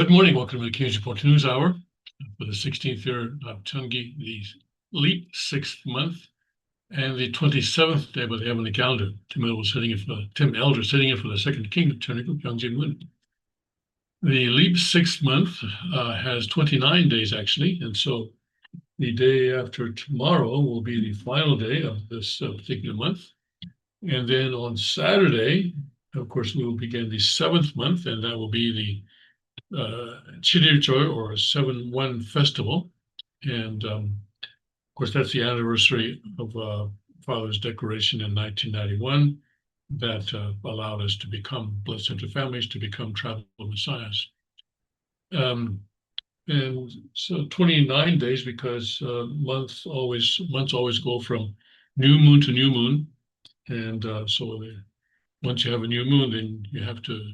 Good morning. Welcome to the King's Report News Hour for the 16th year of Chungi, the leap sixth month, and the 27th day of the heavenly calendar. Tim Elder sitting in for the second king of Chungi, Pyongjin-mun. The leap sixth month has 29 days actually, and so the day after tomorrow will be the final day of this particular month. And then on Saturday, of course, we will begin the seventh month, and that will be the Chirilchol, or 7-1 festival. And of course, that's the anniversary of Father's declaration in 1991 that allowed us to become Blood Center families, to become tribal messiahs. And so 29 days because months always go from new moon to new moon. And so once you have a new moon, then you have to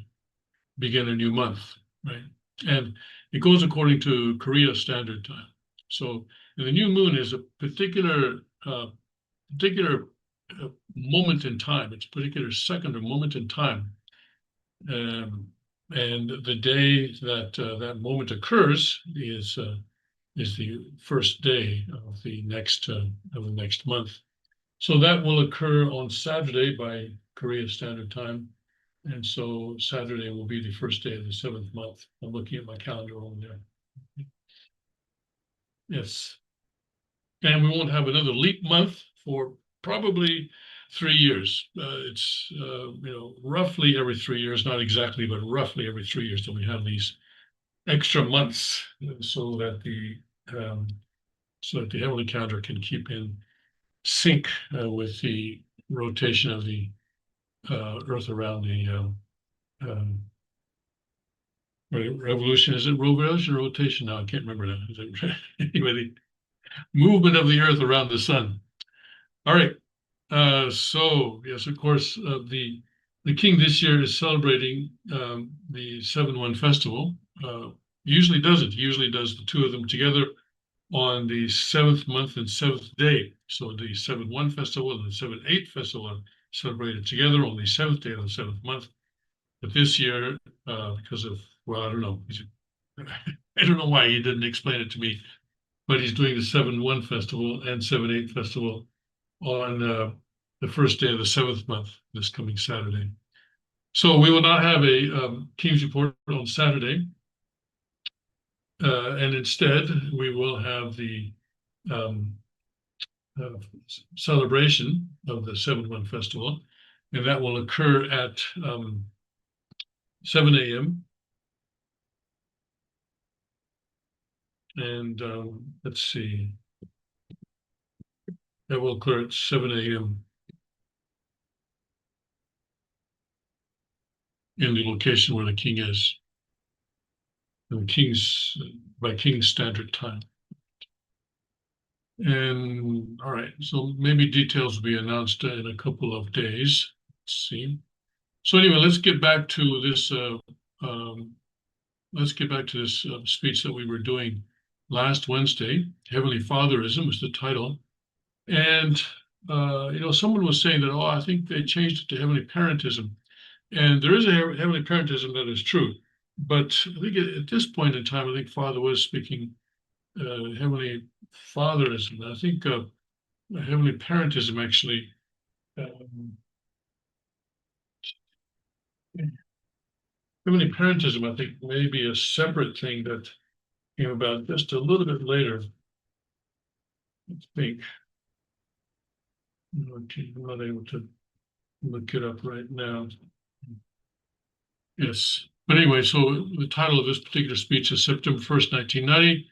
begin a new month, right? And it goes according to Korea Standard Time. So the new moon is a particular moment in time. It's a particular second or moment in time. And the day that that moment occurs is the first day of the next month. So that will occur on Saturday by Korea Standard Time. And so Saturday will be the first day of the seventh month. I'm looking at my calendar over there. Yes. And we won't have another leap month for probably 3 years. It's roughly every 3 years, not exactly, but roughly every 3 years that we have these extra months, so that the heavenly calendar can keep in sync with the rotation of the Earth around the revolution. Is it revolution or rotation now? I can't remember now. Is it anyway, the movement of the Earth around the sun. All right. So yes, of course, the king this year is celebrating the 7-1 festival. Usually doesn't. He usually does the two of them together on the seventh month and seventh day. So the 7-1 festival and the 7-8 festival are celebrated together on the seventh day of the seventh month. But this year, because of, well, I don't know. I don't know why he didn't explain it to me, but he's doing the 7-1 festival and 7-8 festival on the first day of the seventh month, this coming Saturday. So we will not have a King's Report on Saturday. And instead, we will have the celebration of the 7-1 festival, and that will occur at 7 a.m. And let's see, that will occur at 7 a.m. in the location where the king is, by King's Standard Time. And all right, so maybe details will be announced in a couple of days. Let's see. So anyway, let's get back to this. Speech that we were doing last Wednesday. Heavenly Fatherism is the title, and someone was saying that, I think they changed it to Heavenly Parentism, and there is a Heavenly Parentism that is true, but I think at this point in time, I think Father was speaking Heavenly Fatherism. I think Heavenly Parentism actually. Heavenly Parentism, I think, may be a separate thing that came about just a little bit later. I think. Okay, I'm not able to look it up right now. Yes. But anyway, so the title of this particular speech is September 1st, 1990.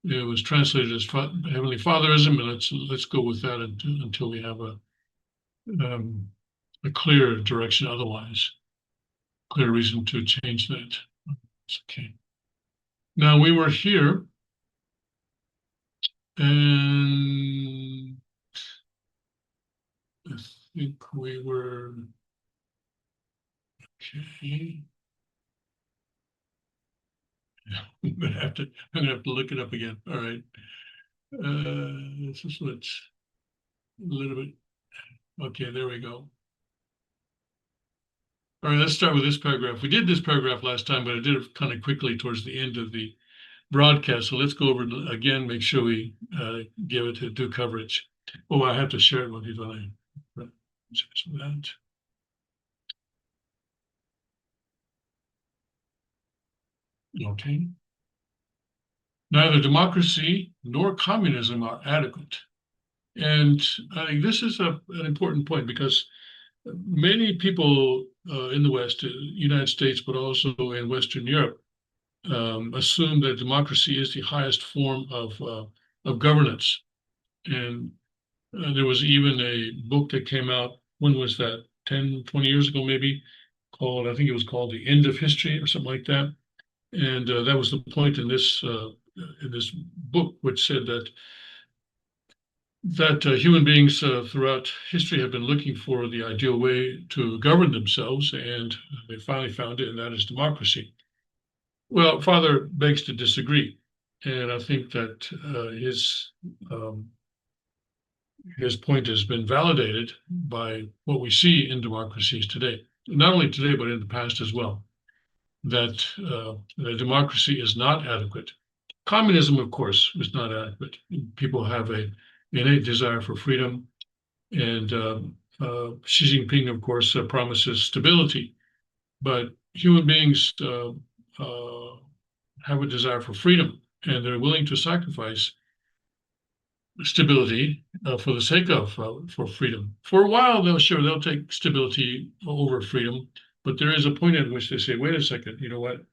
It was translated as Heavenly Fatherism, and let's go with that until we have a clear direction otherwise. Clear reason to change that. Okay. Now we were here, and I think we were okay. Yeah, I'm gonna have to look it up again. All right. This is what's a little bit. Okay, there we go. All right, let's start with this paragraph. We did this paragraph last time, but I did it kind of quickly towards the end of the broadcast. So let's go over it again, make sure we give it a due coverage. Oh, I have to share it with you, don't I? So that. Okay. Neither democracy nor communism are adequate. And I think this is an important point because many people in the West, United States, but also in Western Europe, assume that democracy is the highest form of governance. And there was even a book that came out, when was that? 10, 20 years ago, maybe, called, I think it was called The End of History or something like that. And that was the point in this book, which said that human beings throughout history have been looking for the ideal way to govern themselves, and they finally found it, and that is democracy. Well, Father begs to disagree, and I think that his point has been validated by what we see in democracies today, not only today but in the past as well. That democracy is not adequate. Communism, of course, is not adequate. People have a innate desire for freedom, and Xi Jinping, of course, promises stability. But human beings have a desire for freedom, and they're willing to sacrifice stability for the sake of for freedom. For a while, they'll take stability over freedom, but there is a point at which they say, "Wait a second, you know what?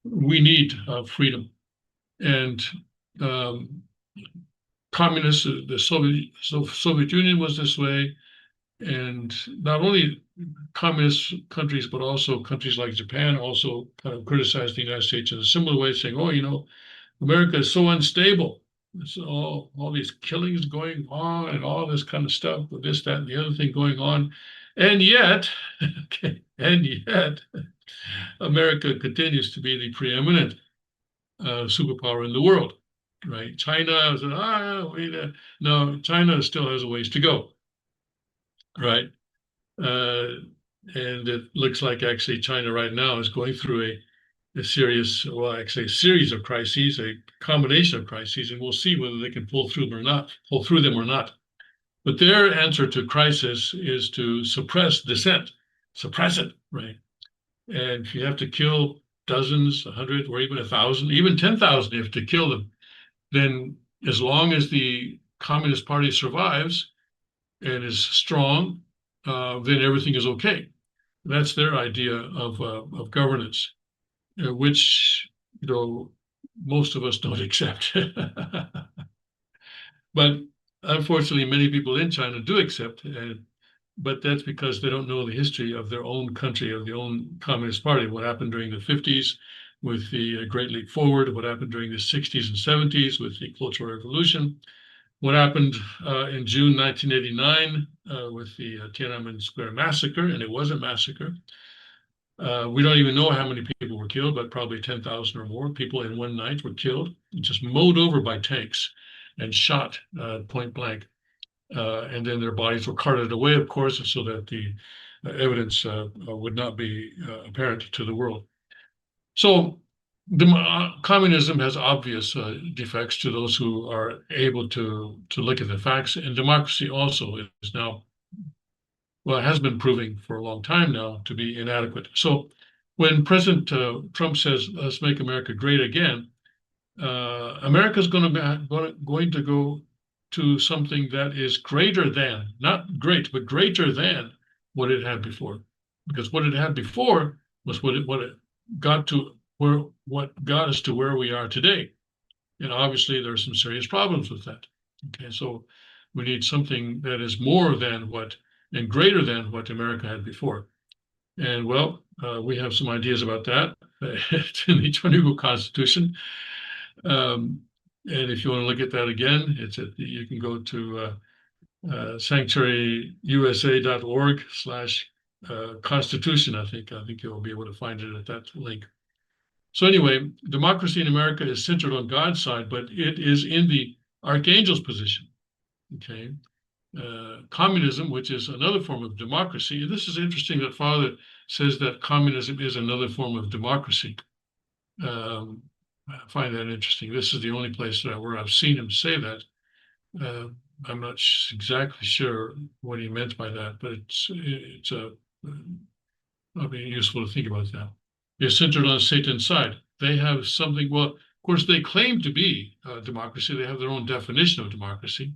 We need freedom." And um, communists, the Soviet Union was this way, and not only communist countries, but also countries like Japan also kind of criticized the United States in a similar way, saying, "Oh, you know, America is so unstable. It's all these killings going on and all this kind of stuff with this, that, and the other thing going on." And yet, okay, and yet, America continues to be the preeminent superpower in the world, right? China is, no, China still has a ways to go, right? Uh, and it looks like actually China right now is going through a serious, well, actually a series of crises, a combination of crises, and we'll see whether they can pull through them or not. But their answer to crisis is to suppress dissent, suppress it, right? And if you have to kill dozens, 100, or even 1,000, even 10,000, you have to kill them, then as long as the Communist Party survives and is strong, then everything is okay. That's their idea of governance, which most of us don't accept. But unfortunately, many people in China do accept, but that's because they don't know the history of their own country, of the own Communist Party, what happened during the 50s with the Great Leap Forward, what happened during the 60s and 70s with the Cultural Revolution, what happened in June 1989 with the Tiananmen Square massacre, and it was a massacre. We don't even know how many people were killed, but probably 10,000 or more people in one night were killed, just mowed over by tanks and shot point blank. And then their bodies were carted away, of course, so that the evidence would not be apparent to the world. So communism has obvious defects to those who are able to look at the facts, and democracy also is now, well, it has been proving for a long time now to be inadequate. So when President Trump says, "Let's make America great again," America's going to go to something that is greater than, not great, but greater than what it had before. Because what it had before was what it got to what got us to where we are today. And obviously there are some serious problems with that. Okay, so we need something that is more than what and greater than what America had before. And well, we have some ideas about that. It's in the Ecuador Constitution. And if you want to look at that again, you can go to sanctuaryusa.org/constitution. I think you'll be able to find it at that link. So anyway, democracy in America is centered on God's side, but it is in the archangel's position. Okay. Communism, which is another form of democracy. This is interesting that Father says that communism is another form of democracy. I find that interesting. This is the only place where I've seen him say that. I'm not exactly sure what he meant by that, but it's it'll be useful to think about that. They're centered on Satan's side. They have something. Well, of course, they claim to be democracy. They have their own definition of democracy.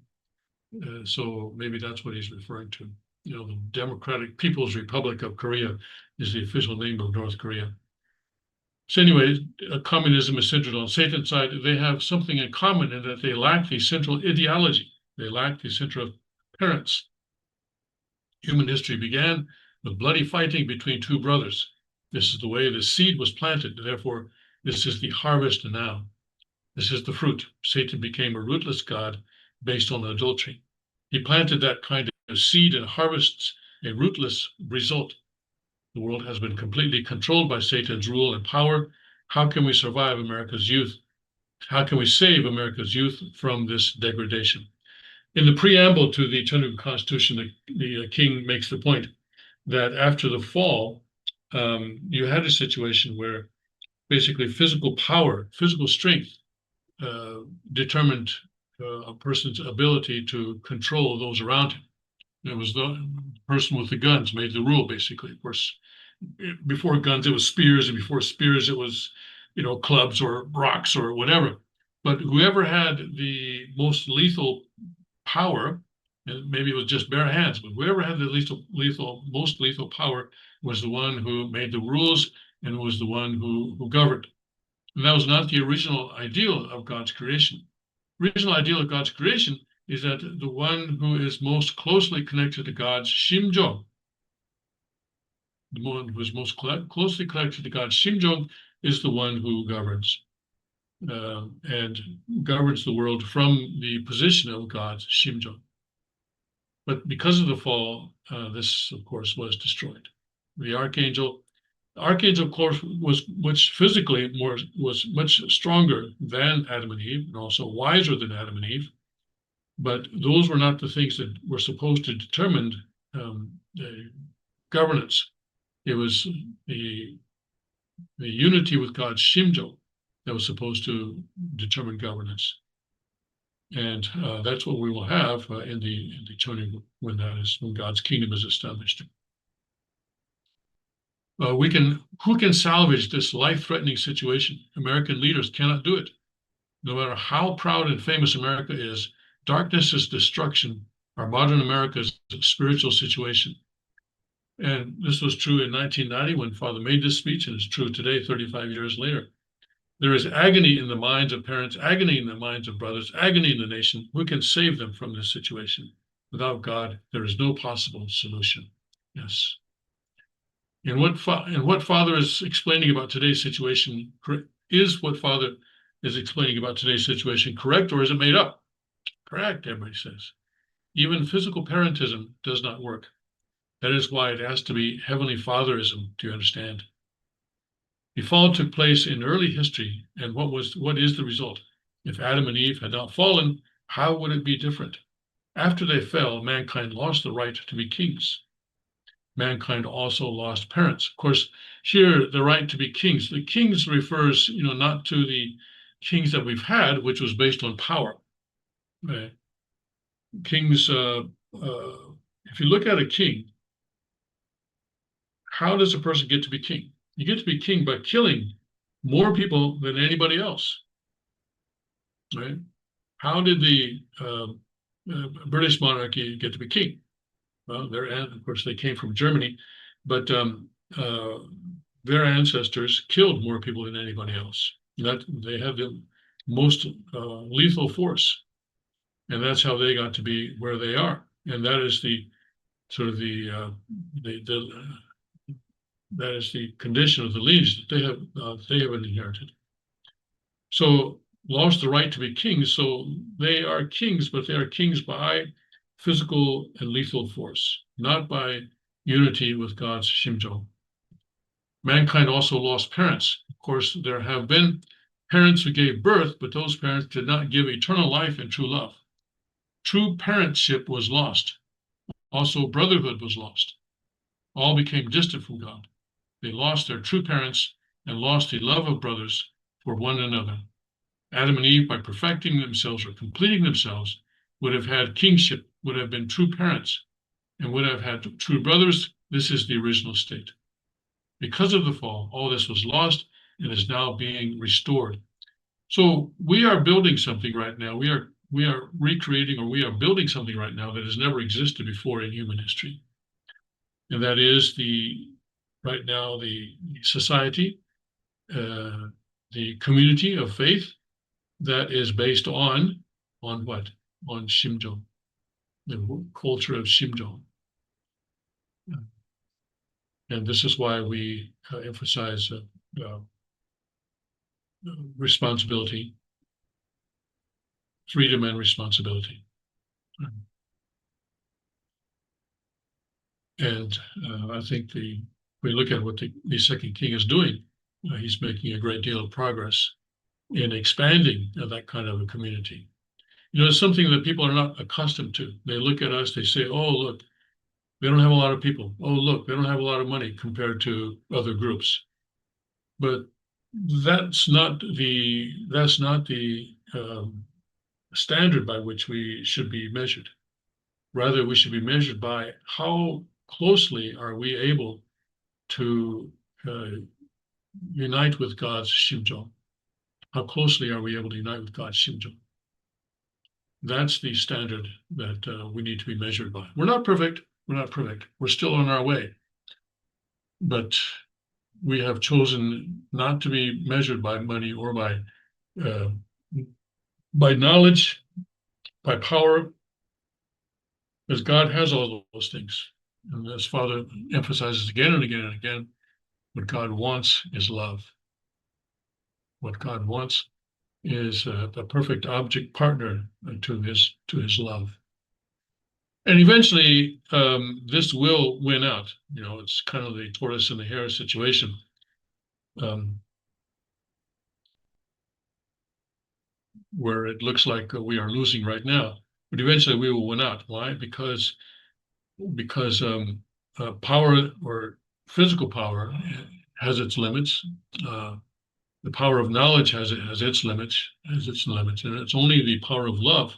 So maybe that's what he's referring to. You know, the Democratic People's Republic of Korea is the official name of North Korea. So anyway, communism is centered on Satan's side. They have something in common in that they lack the central ideology. They lack the central parents. Human history began with bloody fighting between two brothers. This is the way the seed was planted. Therefore, this is the harvest now. This is the fruit. Satan became a rootless God based on adultery. He planted that kind of seed and harvests a rootless result. The world has been completely controlled by Satan's rule and power. How can we survive America's youth? How can we save America's youth from this degradation? In the preamble to the Chenrezig Constitution, the king makes the point that after the fall, you had a situation where basically physical power, physical strength determined a person's ability to control those around him. It was the person with the guns made the rule, basically. Of course, before guns, it was spears, and before spears, it was, clubs or rocks or whatever. But whoever had the most lethal power, and maybe it was just bare hands, but whoever had the most lethal power was the one who made the rules and was the one who governed. And that was not the original ideal of God's creation. The original ideal of God's creation is that the one who is most closely connected to God's Shimjong, the one who is most closely connected to God's Shimjong, is the one who governs and governs the world from the position of God's Shimjong. But because of the fall, this, of course, was destroyed. The archangel, of course, was much stronger than Adam and Eve, and also wiser than Adam and Eve. But those were not the things that were supposed to determine governance. It was the unity with God's Shimjong that was supposed to determine governance. And that's what we will have in the Chenrezig when God's kingdom is established. Who can salvage this life-threatening situation? American leaders cannot do it. No matter how proud and famous America is, darkness is destruction, our modern America's spiritual situation. And this was true in 1990 when Father made this speech, and it's true today, 35 years later. There is agony in the minds of parents, agony in the minds of brothers, agony in the nation. Who can save them from this situation? Without God, there is no possible solution. Yes. And what Father is explaining about today's situation, is what Father is explaining about today's situation correct, or is it made up? Correct, everybody says. Even physical parentism does not work. That is why it has to be Heavenly Fatherism, do you understand? The fall took place in early history, and what is the result? If Adam and Eve had not fallen, how would it be different? After they fell, mankind lost the right to be kings. Mankind also lost parents. Of course, here the right to be kings. The kings refers, not to the kings that we've had, which was based on power. Kings, if you look at a king, how does a person get to be king? You get to be king by killing more people than anybody else, right? How did the British monarchy get to be king? Well, of course, they came from Germany, but their ancestors killed more people than anybody else. They have the most lethal force, and that's how they got to be where they are. And that is the sort of that is the condition of the lineage that they have inherited. So lost the right to be kings. So they are kings, but they are kings by physical and lethal force, not by unity with God's Shimjong. Mankind also lost parents. Of course, there have been parents who gave birth, but those parents did not give eternal life and true love. True parentship was lost. Also, brotherhood was lost. All became distant from God. They lost their true parents and lost the love of brothers for one another. Adam and Eve, by perfecting themselves or completing themselves, would have had kingship, would have been true parents, and would have had true brothers. This is the original state. Because of the fall, all this was lost and is now being restored. So we are building something right now. We are recreating, or we are building something right now that has never existed before in human history. And that is right now the society, the community of faith that is based on what? On Shimjong, the culture of Shimjong. And this is why we emphasize responsibility, freedom and responsibility. And I think we look at what the second king is doing. He's making a great deal of progress in expanding that kind of a community. It's something that people are not accustomed to. They look at us, they say, oh, look, they don't have a lot of people. Oh, look, they don't have a lot of money compared to other groups. But that's not the standard by which we should be measured. Rather, we should be measured by how closely are we able to unite with God's Shimjong. How closely are we able to unite with God's Shimjong? That's the standard that we need to be measured by. We're not perfect. We're not perfect. We're still on our way. But we have chosen not to be measured by money or by knowledge, by power, because God has all those things. And as Father emphasizes again and again and again, what God wants is love. What God wants is a perfect object partner to his love. And eventually, this will win out. It's kind of the tortoise and the hare situation. Where it looks like we are losing right now, but eventually we will win out. Why? Because power, or physical power, has its limits. The power of knowledge has its limits, and it's only the power of love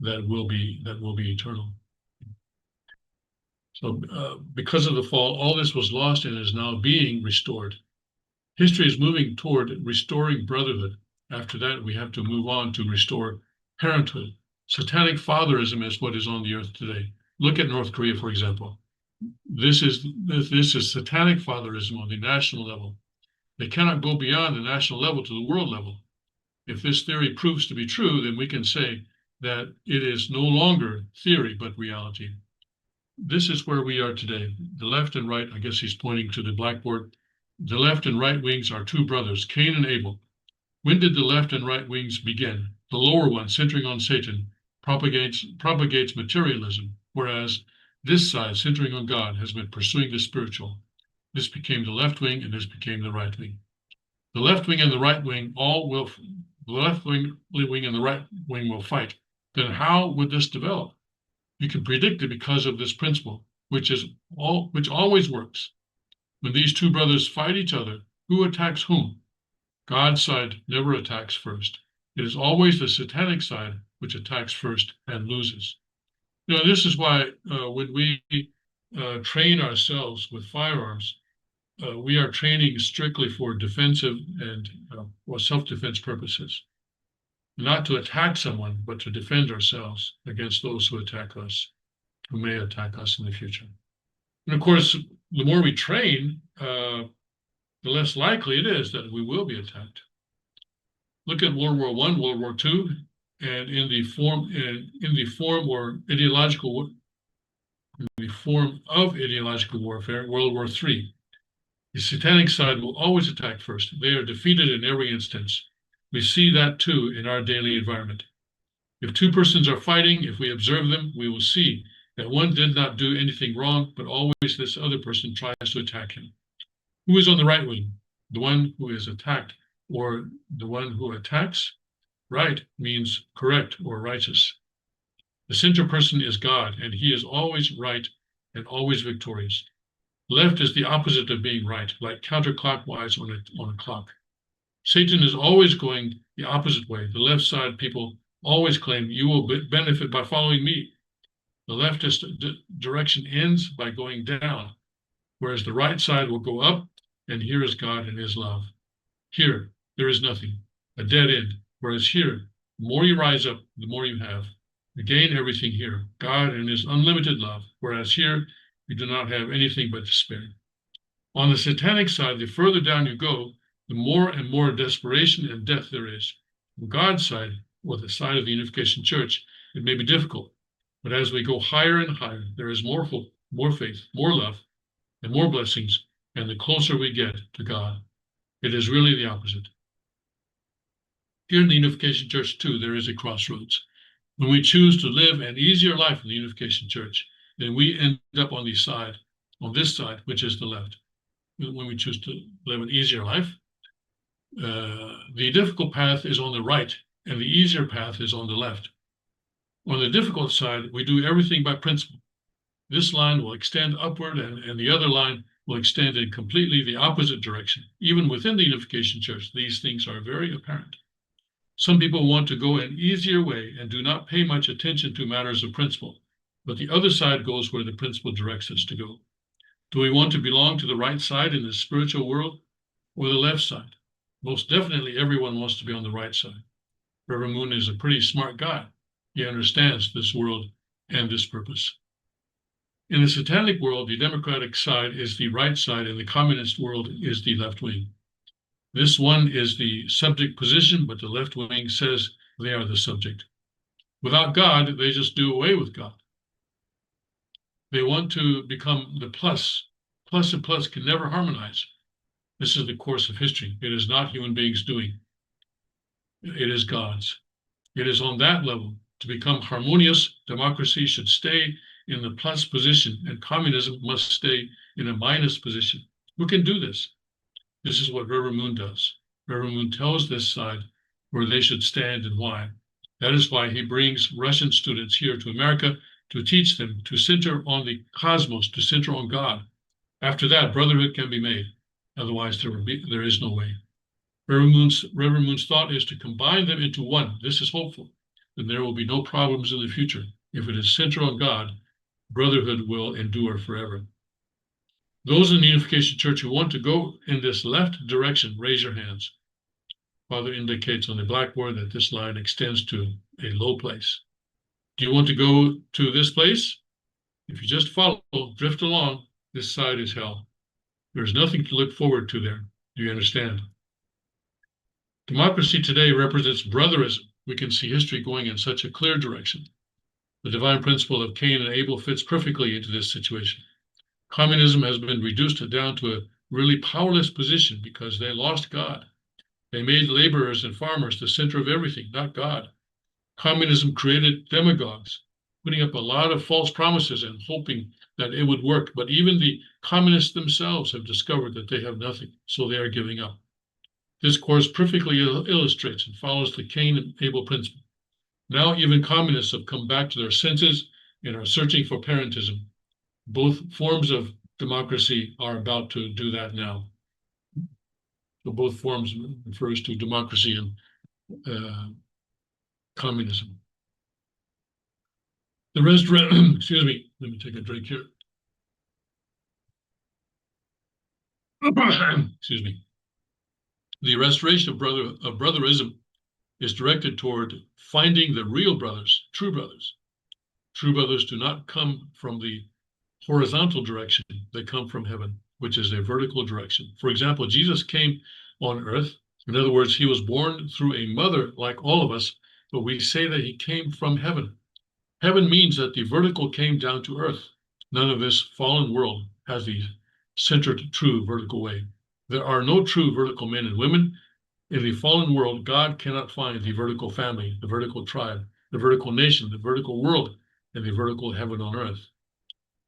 that will be eternal. So because of the fall, all this was lost and is now being restored. History is moving toward restoring brotherhood. After that, we have to move on to restore parenthood. Satanic fatherism is what is on the earth today. Look at North Korea, for example. This is satanic fatherism on the national level. They cannot go beyond the national level to the world level. If this theory proves to be true, then we can say that it is no longer theory, but reality. This is where we are today. The left and right, I guess he's pointing to the blackboard. The left and right wings are two brothers, Cain and Abel. When did the left and right wings begin? The lower one, centering on Satan, propagates materialism, whereas this side, centering on God, has been pursuing the spiritual. This became the left wing, and this became the right wing. The left wing and the right wing the left wing and the right wing will fight. Then how would this develop? You can predict it because of this principle, which always works. When these two brothers fight each other, who attacks whom? God's side never attacks first. It is always the satanic side which attacks first and loses. This is why when we train ourselves with firearms, we are training strictly for defensive and self-defense purposes. Not to attack someone, but to defend ourselves against those who attack us, who may attack us in the future. And of course, the more we train, the less likely it is that we will be attacked. Look at World War I, World War II, and in the form of ideological warfare, World War III. The satanic side will always attack first. They are defeated in every instance. We see that too in our daily environment. If two persons are fighting, if we observe them, we will see that one did not do anything wrong, but always this other person tries to attack him. Who is on the right wing? The one who is attacked, or the one who attacks? Right means correct or righteous. The center person is God, and he is always right and always victorious. Left is the opposite of being right, like counterclockwise on a clock. Satan is always going the opposite way. The left side people always claim you will benefit by following me. The leftist direction ends by going down, whereas the right side will go up, and here is God and his love. Here, there is nothing, a dead end, whereas here, the more you rise up, the more you have. You gain everything here, God and his unlimited love, whereas here, you do not have anything but despair. On the satanic side, the further down you go, the more and more desperation and death there is. On God's side, or the side of the Unification Church, it may be difficult, but as we go higher and higher, there is more hope, more faith, more love, and more blessings, and the closer we get to God. It is really the opposite. Here in the Unification Church, too, there is a crossroads. When we choose to live an easier life in the Unification Church, then we end up on this side, which is the left. When we choose to live an easier life, the difficult path is on the right, and the easier path is on the left. On the difficult side, we do everything by principle. This line will extend upward, and the other line will extend in completely the opposite direction. Even within the Unification Church, these things are very apparent. Some people want to go an easier way and do not pay much attention to matters of principle, but the other side goes where the principle directs us to go. Do we want to belong to the right side in the spiritual world or the left side? Most definitely, everyone wants to be on the right side. Reverend Moon is a pretty smart guy. He understands this world and this purpose. In the satanic world, the democratic side is the right side, and the communist world is the left wing. This one is the subject position, but the left wing says they are the subject. Without God, they just do away with God. They want to become the plus. Plus and plus can never harmonize. This is the course of history. It is not human beings doing. It is God's. It is on that level. To become harmonious, democracy should stay in the plus position, and communism must stay in a minus position. Who can do this? This is what Reverend Moon does. Reverend Moon tells this side where they should stand and why. That is why he brings Russian students here to America to teach them to center on the cosmos, to center on God. After that, brotherhood can be made. Otherwise, there is no way. Reverend Moon's thought is to combine them into one. This is hopeful. Then there will be no problems in the future. If it is centered on God, brotherhood will endure forever. Those in the Unification Church who want to go in this left direction, raise your hands. Father indicates on the blackboard that this line extends to a low place. Do you want to go to this place? If you just follow, drift along, this side is hell. There's nothing to look forward to there. Do you understand? Democracy today represents brotherism. We can see history going in such a clear direction. The divine principle of Cain and Abel fits perfectly into this situation. Communism has been reduced down to a really powerless position because they lost God. They made laborers and farmers the center of everything, not God. Communism created demagogues, putting up a lot of false promises and hoping that it would work. But even the communists themselves have discovered that they have nothing, so they are giving up. This course perfectly illustrates and follows the Cain and Abel principle. Now even communists have come back to their senses and are searching for parentism. Both forms of democracy are about to do that now. So both forms refers to democracy and communism. The rest, excuse me, let me take a drink here. Excuse me. The restoration of brotherism is directed toward finding the real brothers, true brothers. True brothers do not come from the horizontal direction, they come from heaven, which is a vertical direction. For example, Jesus came on earth. In other words, he was born through a mother like all of us, but we say that he came from heaven. Heaven means that the vertical came down to earth. None of this fallen world has the centered, true vertical way. There are no true vertical men and women. In the fallen world, God cannot find the vertical family, the vertical tribe, the vertical nation, the vertical world, and the vertical heaven on earth.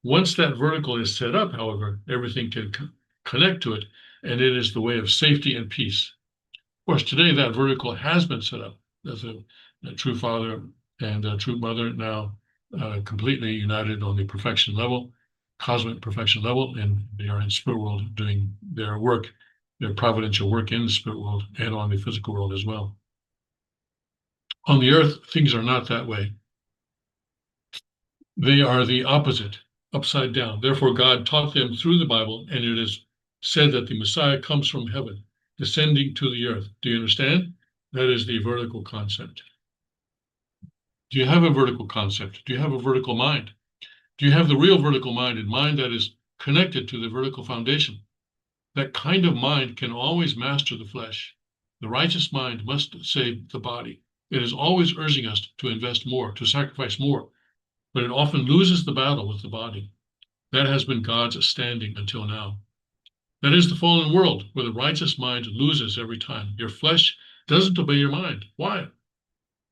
Once that vertical is set up, however, everything can connect to it, and it is the way of safety and peace. Of course, today that vertical has been set up. There's a true father and a true mother now completely united on the perfection level. cosmic perfection level, and they are in spirit world doing their work, their providential work in the spirit world and on the physical world as well. On the earth, things are not that way. They are the opposite, upside down. Therefore, God taught them through the Bible, and it is said that the Messiah comes from heaven, descending to the earth. Do you understand? That is the vertical concept. Do you have a vertical concept? Do you have a vertical mind? Do you have the real vertical mind, and mind that is connected to the vertical foundation? That kind of mind can always master the flesh. The righteous mind must save the body. It is always urging us to invest more, to sacrifice more, but it often loses the battle with the body. That has been God's standing until now. That is the fallen world, where the righteous mind loses every time. Your flesh doesn't obey your mind. Why?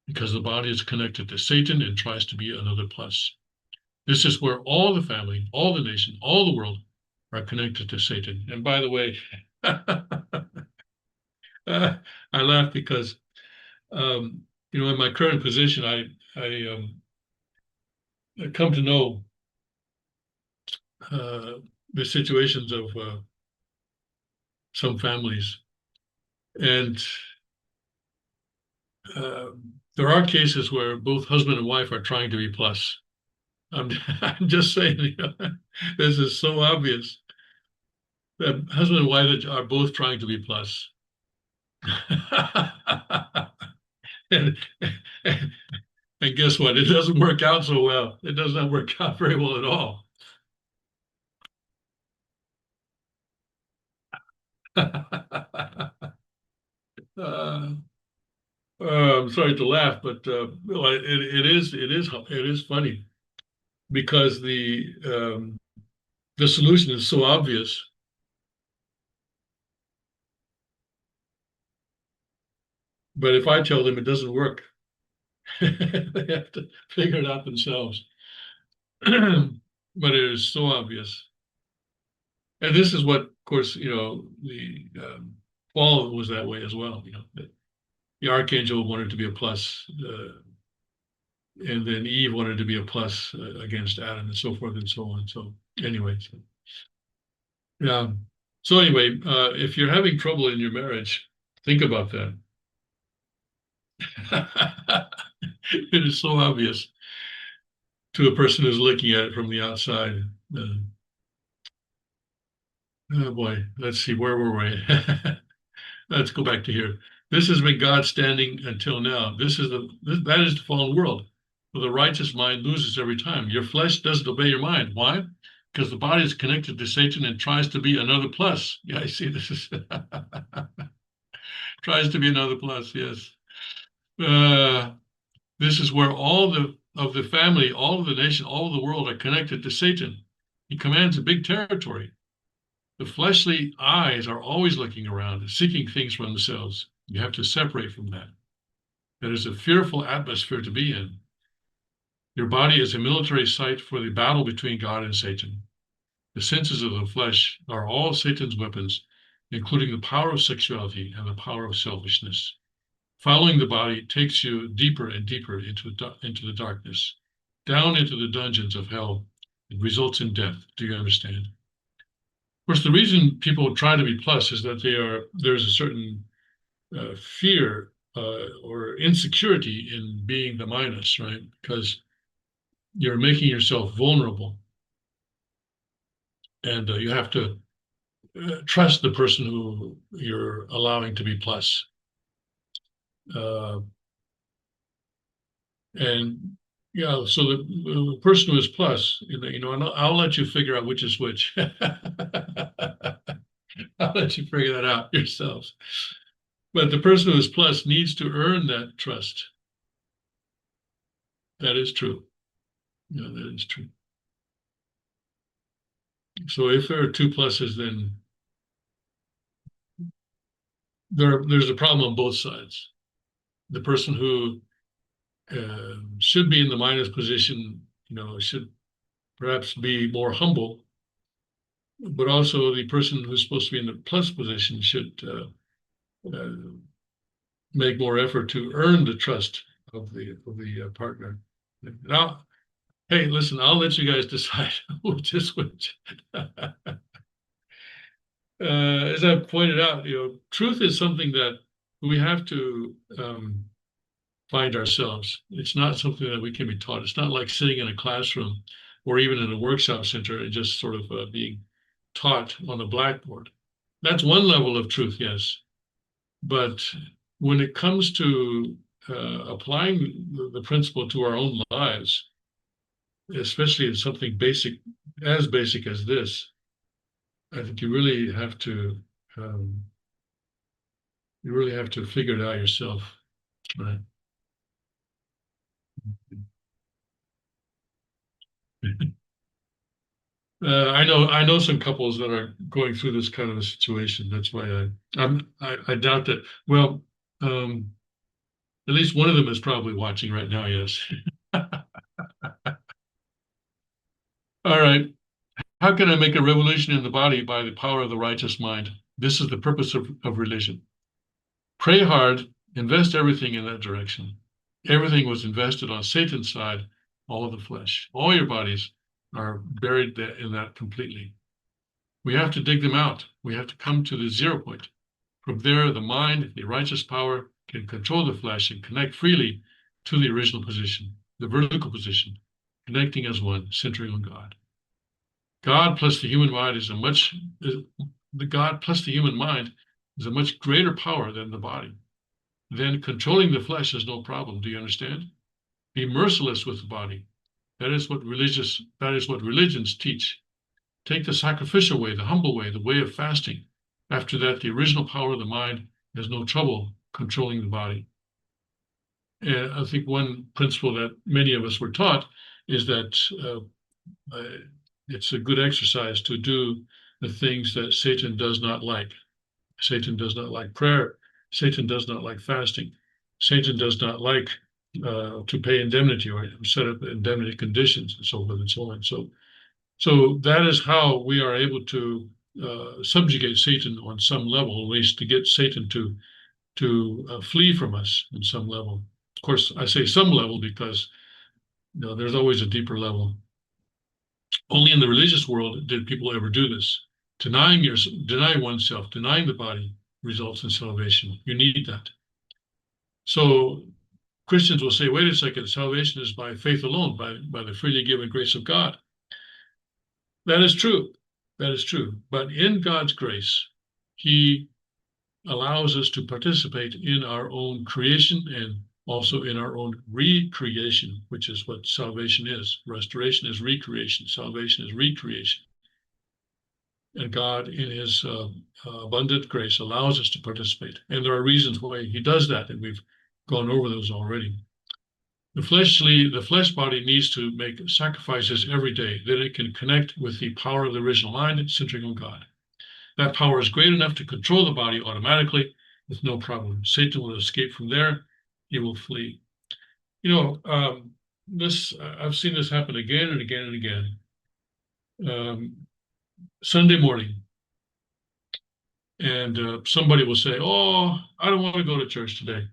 Because the body is connected to Satan and tries to be another plus. This is where all the family, all the nation, all the world are connected to Satan. And by the way, I laugh because, in my current position, I come to know the situations of some families, and there are cases where both husband and wife are trying to be plus. I'm just saying, this is so obvious that husband and wife are both trying to be plus. and, and guess what? It doesn't work out so well. It does not work out very well at all. I'm sorry to laugh, but it is funny because the solution is so obvious. But if I tell them it doesn't work, they have to figure it out themselves. But it is so obvious. And this is what, of course, the fall was that way as well. The archangel wanted to be a plus, and then Eve wanted to be a plus against Adam, and so forth and so on. So anyway, yeah. So anyway, if you're having trouble in your marriage, think about that. It is so obvious to a person who's looking at it from the outside. Oh boy, let's see, where were we? Let's go back to here. This has been God standing until now. That is the fallen world. For the righteous mind loses every time. Your flesh doesn't obey your mind. Why? Because the body is connected to Satan and tries to be another plus. Yeah, I see this is tries to be another plus, yes. This is where all of the family, all of the nation, all of the world are connected to Satan. He commands a big territory. The fleshly eyes are always looking around, seeking things for themselves. You have to separate from that. That is a fearful atmosphere to be in. Your body is a military site for the battle between God and Satan. The senses of the flesh are all Satan's weapons, including the power of sexuality and the power of selfishness. Following the body takes you deeper and deeper into the darkness, down into the dungeons of hell. It results in death. Do you understand? Of course, the reason people try to be plus is that there's a certain fear or insecurity in being the minus, right? Because you're making yourself vulnerable, and you have to trust the person who you're allowing to be plus. And yeah, so the person who is plus, and I'll let you figure out which is which. I'll let you figure that out yourselves. But the person who is plus needs to earn that trust. That is true. Yeah, that is true. So if there are two pluses, then there's a problem on both sides. The person who should be in the minus position, should perhaps be more humble, but also the person who's supposed to be in the plus position should make more effort to earn the trust of the partner. Now, Hey, listen, I'll let you guys decide which is which. As I pointed out, truth is something that we have to find ourselves. It's not something that we can be taught. It's not like sitting in a classroom or even in a workshop center and just sort of being taught on a blackboard. That's one level of truth, yes. But when it comes to applying the principle to our own lives, especially in something basic as this, I think um, you really have to figure it out yourself, right? I know some couples that are going through this kind of a situation. That's why I doubt that. Well, um, at least one of them is probably watching right now. Yes. All right. How can I make a revolution in the body by the power of the righteous mind? This is the purpose of religion. Pray hard, invest everything in that direction. Everything was invested on Satan's side, all of the flesh. All your bodies are buried in that completely. We have to dig them out. We have to come to the 0 point. From there, the mind, the righteous power, can control the flesh and connect freely to the original position, the vertical position, connecting as one, centering on God. God plus the human mind is a much the God plus the human mind is a much greater power than the body. Then controlling the flesh is no problem. Do you understand? Be merciless with the body. That is what religions teach. Take the sacrificial way, the humble way, the way of fasting. After that, the original power of the mind has no trouble controlling the body. And I think one principle that many of us were taught is that it's a good exercise to do the things that Satan does not like. Satan does not like prayer. Satan does not like fasting. Satan does not like to pay indemnity or set up indemnity conditions and so forth and so on. So that is how we are able to subjugate Satan on some level, at least to get Satan to flee from us on some level. Of course, I say some level because there's always a deeper level. Only in the religious world did people ever do this. Denying oneself, denying the body results in salvation. You need that. So Christians will say, wait a second, salvation is by faith alone, by the freely given grace of God. That is true. That is true. But in God's grace, He allows us to participate in our own creation and also in our own recreation, which is what salvation is. Restoration is recreation. Salvation is recreation. And God, in His abundant grace, allows us to participate. And there are reasons why He does that, and we've gone over those already. The flesh body needs to make sacrifices every day that it can connect with the power of the original mind, centering on God. That power is great enough to control the body automatically with no problem. Satan will escape from there. He will flee. This I've seen this happen again and again and again. Sunday morning, and somebody will say, "Oh, I don't want to go to church today."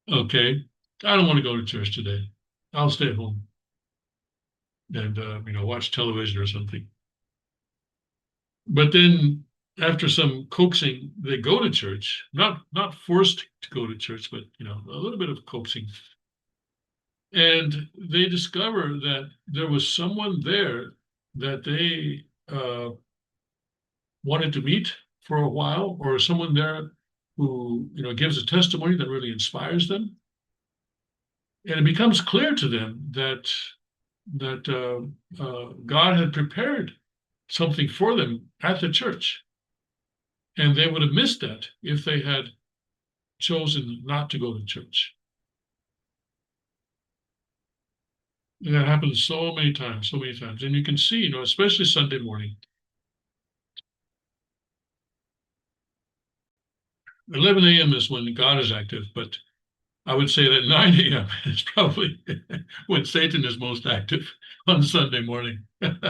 Okay, I don't want to go to church today. I'll stay at home and watch television or something. But then after some coaxing, they go to church, not forced to go to church, but a little bit of coaxing. And they discover that there was someone there that they wanted to meet for a while, or someone there who gives a testimony that really inspires them. And it becomes clear to them that God had prepared something for them at the church. And they would have missed that if they had chosen not to go to church. And that happens so many times, so many times. And you can see, especially Sunday morning, 11 a.m. is when God is active, but I would say that 9 a.m. is probably when Satan is most active on Sunday morning. Trying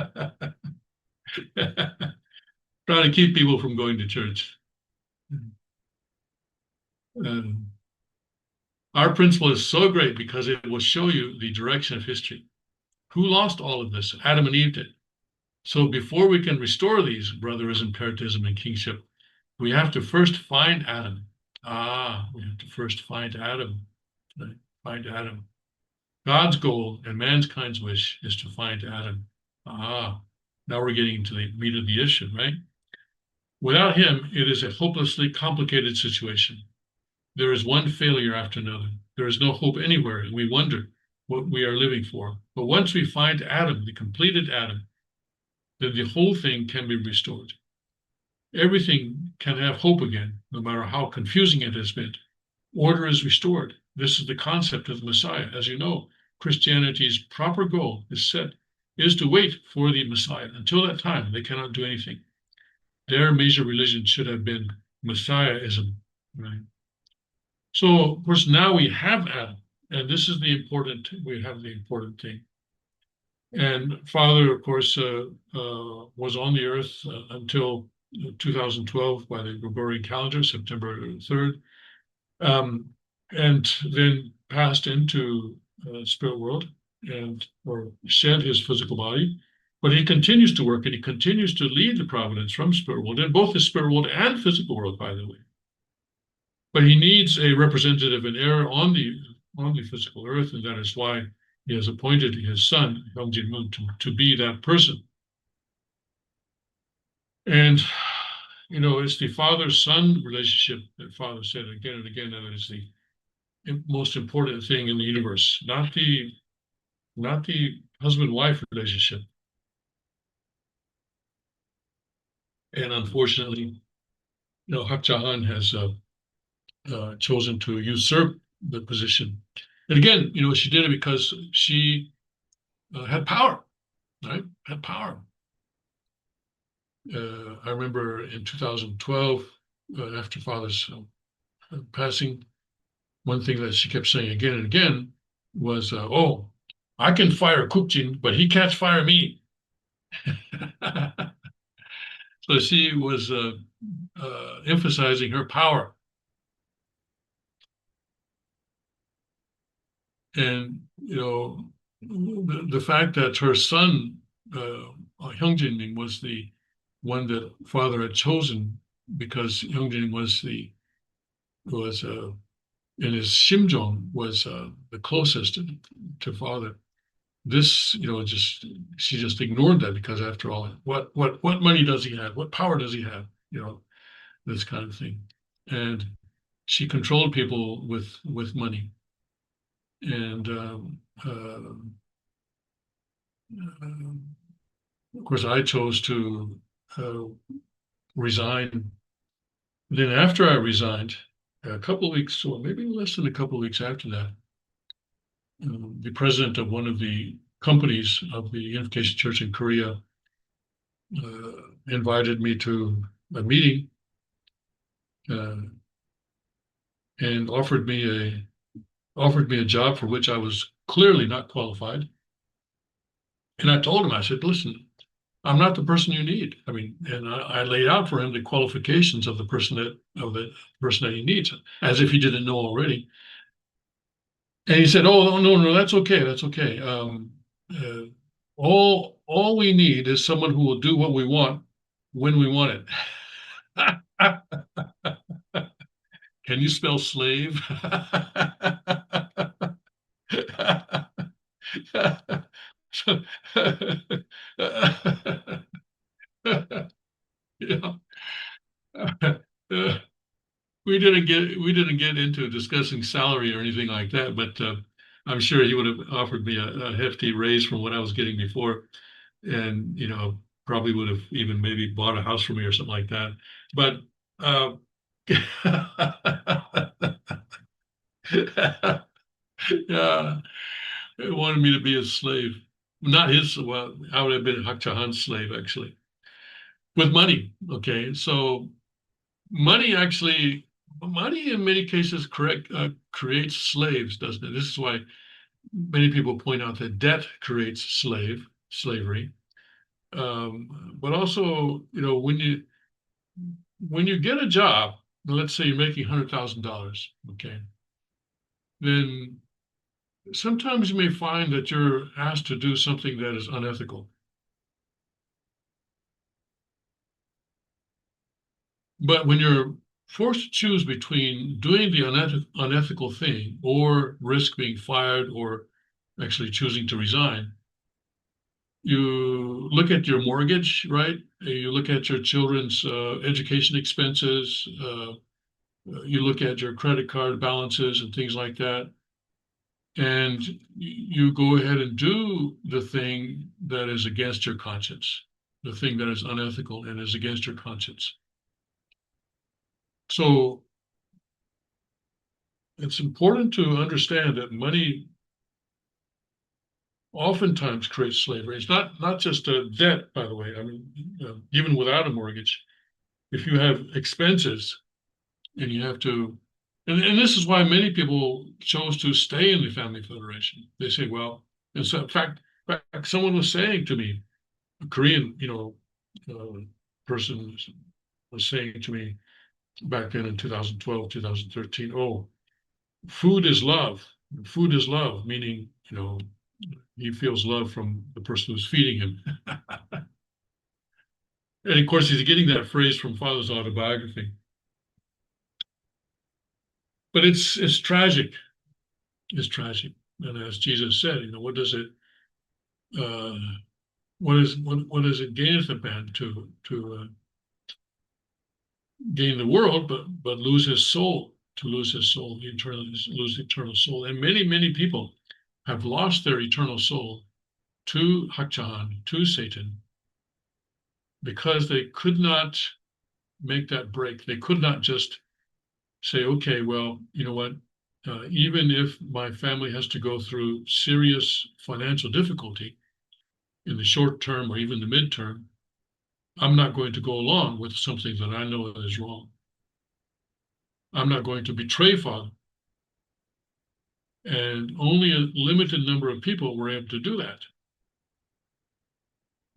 to keep people from going to church. Um, Our principle is so great because it will show you the direction of history. Who lost all of this? Adam and Eve did. So before we can restore these brotherism, parentatism, and kingship, we have to first find Adam. We have to first find Adam. Right? Find Adam. God's goal and mankind's wish is to find Adam. Now we're getting into the meat of the issue, right? Without him, it is a hopelessly complicated situation. There is one failure after another. There is no hope anywhere, and we wonder what we are living for. But once we find Adam, the completed Adam, then the whole thing can be restored. Everything can have hope again, no matter how confusing it has been. Order is restored. This is the concept of the Messiah. As you know, Christianity's proper goal is to wait for the Messiah. Until that time, they cannot do anything. Their major religion should have been Messiahism, right? So, of course, now we have Adam, and this is we have the important thing. And Father, of course, was on the earth until 2012 by the Gregorian calendar, September 3rd, and then passed into spirit world or shed his physical body. But he continues to work and he continues to lead the providence from spirit world, in both the spirit world and physical world, by the way. But he needs a representative and heir on the physical earth, and that is why he has appointed his son, Hyungjin Moon, to be that person. And, it's the father-son relationship that Father said again and again that is the most important thing in the universe, not the husband-wife relationship. And unfortunately, Hak Ja Han has chosen to usurp the position. And again, she did it because she had power, right? Had power. I remember in 2012, after Father's passing, one thing that she kept saying again and again was, "Oh, I can fire Kukjin, but he can't fire me." So she was emphasizing her power. And, the fact that her son, Hyungjin, was the one that Father had chosen because Hyungjin was in his Shimjong was the closest to Father. This, she just ignored that because after all, what money does he have? What power does he have? This kind of thing. And she controlled people with money. And of course, I chose to resign. Then after I resigned, a couple of weeks, or maybe less than a couple of weeks after that, the president of one of the companies of the Unification Church in Korea invited me to a meeting and offered me a job for which I was clearly not qualified. And I told him, I said, "Listen, I'm not the person you need." I mean, and I laid out for him the qualifications of the person that he needs, as if he didn't know already. And he said, "Oh, no, that's okay. That's okay. All we need is someone who will do what we want when we want it." Can you spell slave? Yeah. We didn't get into discussing salary or anything like that, but I'm sure he would have offered me a hefty raise from what I was getting before, and probably would have even maybe bought a house for me or something like that. But yeah, he wanted me to be his slave, not his. Well, I would have been Hak Ja Han's slave actually, with money. Okay, so money in many cases creates slaves, doesn't it? This is why many people point out that debt creates slavery. But also, when you get a job, let's say you're making $100,000, okay, then sometimes you may find that you're asked to do something that is unethical. But when you're forced to choose between doing the unethical thing or risk being fired or actually choosing to resign, you look at your mortgage, right? You look at your children's education expenses. You look at your credit card balances and things like that. And you go ahead and do the thing that is against your conscience, the thing that is unethical and is against your conscience. So it's important to understand that money oftentimes creates slavery. It's not just a debt, by the way. I mean, even without a mortgage, if you have expenses and you have to, and this is why many people chose to stay in the Family Federation. They say, well, and so in fact, someone was saying to me, a Korean, person was saying to me back then in 2012, 2013, oh, food is love. Food is love, meaning, he feels love from the person who's feeding him. And of course, he's getting that phrase from Father's autobiography. But it's tragic. It's tragic. And as Jesus said, what does it uh, what does it gain a man to gain the world, but lose his soul, to lose his soul, lose the eternal soul. And many people have lost their eternal soul to Hakchan, to Satan, because they could not make that break. They could not just say, okay, well, you know what? Even if my family has to go through serious financial difficulty in the short term or even the midterm, I'm not going to go along with something that I know is wrong. I'm not going to betray Father. And only a limited number of people were able to do that.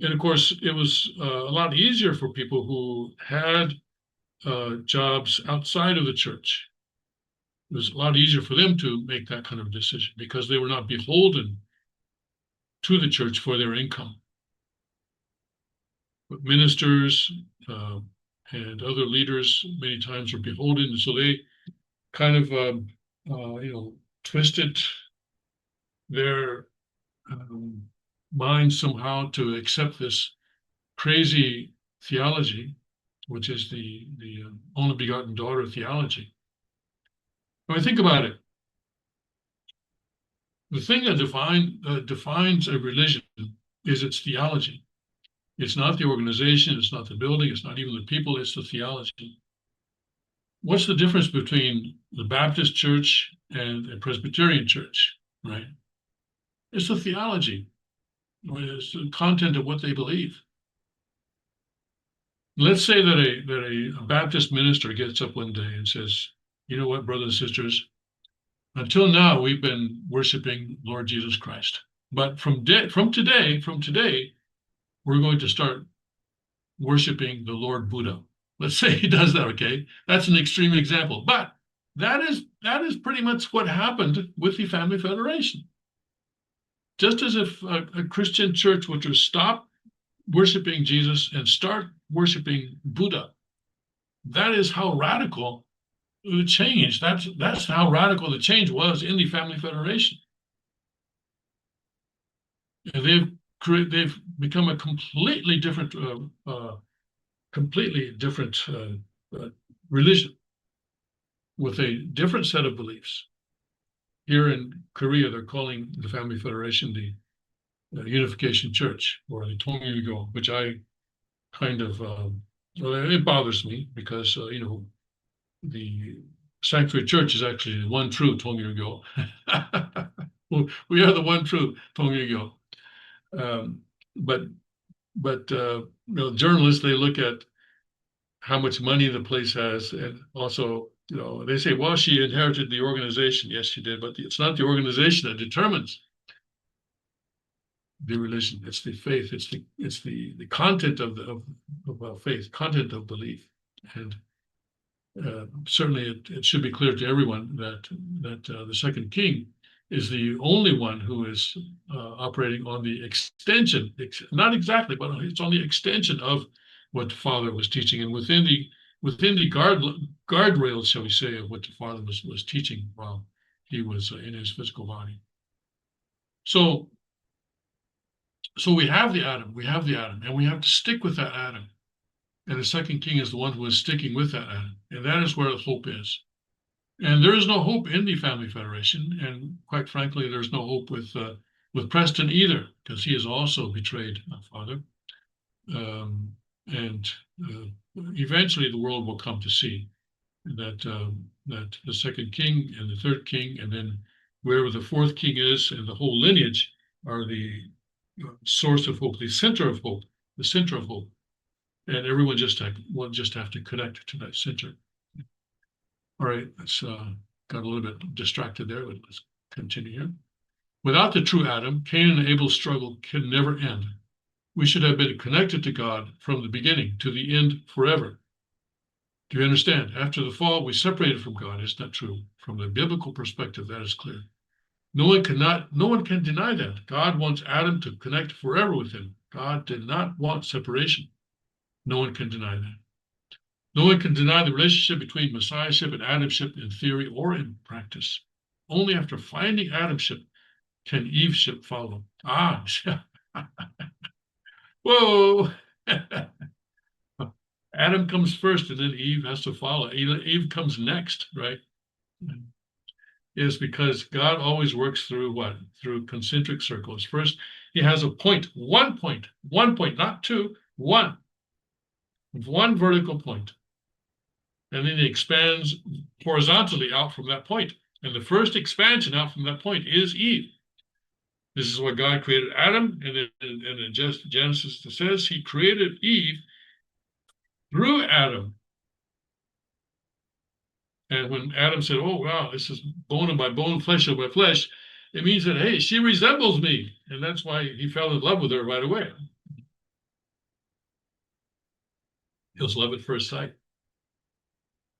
And of course, it was a lot easier for people who had jobs outside of the church. It was a lot easier for them to make that kind of decision because they were not beholden to the church for their income. But ministers and other leaders many times were beholden, and so they kind of twisted their mind somehow to accept this crazy theology, which is the only begotten daughter theology. When I think about it, the thing that defines a religion is its theology. It's not the organization, it's not the building, it's not even the people, it's the theology. What's the difference between the Baptist church and a Presbyterian church, right? It's the theology. It's the content of what they believe. Let's say that a Baptist minister gets up one day and says, you know what, brothers and sisters, until now we've been worshiping Lord Jesus Christ. But from today, we're going to start worshiping the Lord Buddha. Let's say he does that, okay? That's an extreme example. But that is pretty much what happened with the Family Federation. Just as if a Christian church were to stop worshiping Jesus and start worshiping Buddha, that is how radical the change. That's how radical the change was in the Family Federation. And they've become a completely different religion with a different set of beliefs. Here in Korea, they're calling the Family Federation the Unification Church, or the Tongilgo, which I kind of it bothers me because the Sanctuary Church is actually the one true Tongilgo. We are the one true Tongilgo. But journalists, they look at how much money the place has, and also they say, well, she inherited the organization. Yes, she did, but it's not the organization that determines the religion. It's the faith. It's the content of faith, content of belief. And certainly it should be clear to everyone that the second king is the only one who is operating on the extension, not exactly, but it's on the extension of what the Father was teaching, and within the guardrails, shall we say, of what the Father was teaching while he was in his physical body. So we have the Adam, and we have to stick with that Adam. And the second king is the one who is sticking with that Adam, and that is where the hope is. And there is no hope in the Family Federation, and quite frankly, there's no hope with Preston either, because he has also betrayed Father. And eventually, the world will come to see that the second king and the third king, and then wherever the fourth king is, and the whole lineage are the source of hope, the center of hope, the center of hope, and everyone will just have to connect to that center. All right, let's got a little bit distracted there, but let's continue here. Without the true Adam, Cain and Abel's struggle can never end. We should have been connected to God from the beginning to the end forever. Do you understand? After the fall, we separated from God. It's not true. From the biblical perspective, that is clear. No one can deny that. God wants Adam to connect forever with him. God did not want separation. No one can deny that. No one can deny the relationship between Messiahship and Adamship in theory or in practice. Only after finding Adamship can Eveship follow. Ah, whoa. Adam comes first and then Eve has to follow. Eve comes next, right? Is because God always works through what? Through concentric circles. First, he has a point, one point, not two, one vertical point. And then he expands horizontally out from that point. And the first expansion out from that point is Eve. This is what God created Adam, and in Genesis it says he created Eve through Adam. And when Adam said, "Oh wow, this is bone of my bone, flesh of my flesh," it means that, hey, she resembles me, and that's why he fell in love with her right away. It was love at first sight,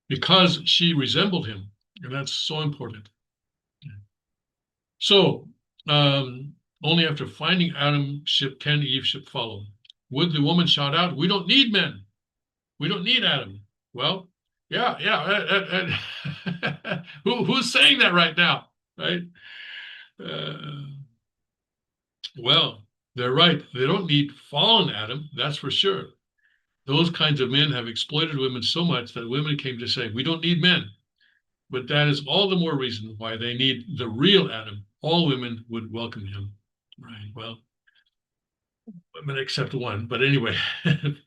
because she resembled him, and that's so important. So only after finding Adamship can Eveship follow. Would the woman shout out, "We don't need men. We don't need Adam"? Well, yeah. Who's saying that right now, right? Well, they're right. They don't need fallen Adam, that's for sure. Those kinds of men have exploited women so much that women came to say, "We don't need men." But that is all the more reason why they need the real Adam. All women would welcome him, right? Well, women except one. But anyway,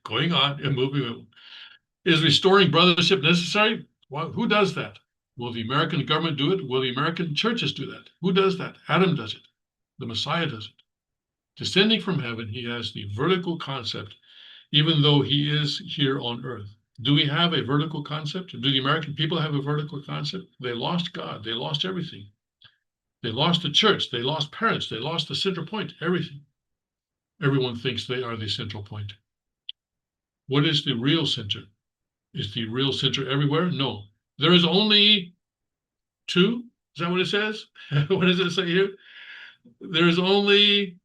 going on and moving on. Is restoring brothership necessary? Well, who does that? Will the American government do it? Will the American churches do that? Who does that? Adam does it. The Messiah does it. Descending from heaven, he has the vertical concept, even though he is here on earth. Do we have a vertical concept? Do the American people have a vertical concept? They lost God. They lost everything. They lost the church. They lost parents. They lost the center point, everything. Everyone thinks they are the central point. What is the real center? Is the real center everywhere? No. There is only two. Is that what it says? What does it say here? There is only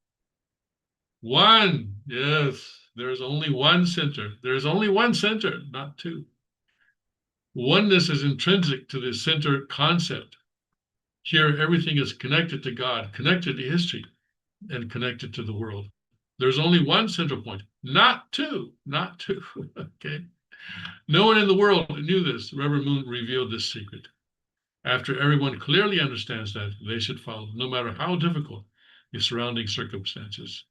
one. Yes, there is only one center. There is only one center, not two. Oneness is intrinsic to the center concept. Here, everything is connected to God, connected to history, and connected to the world. There's only one central point, not two, not two. Okay. No one in the world knew this. Reverend Moon revealed this secret. After everyone clearly understands that, they should follow, no matter how difficult the surrounding circumstances.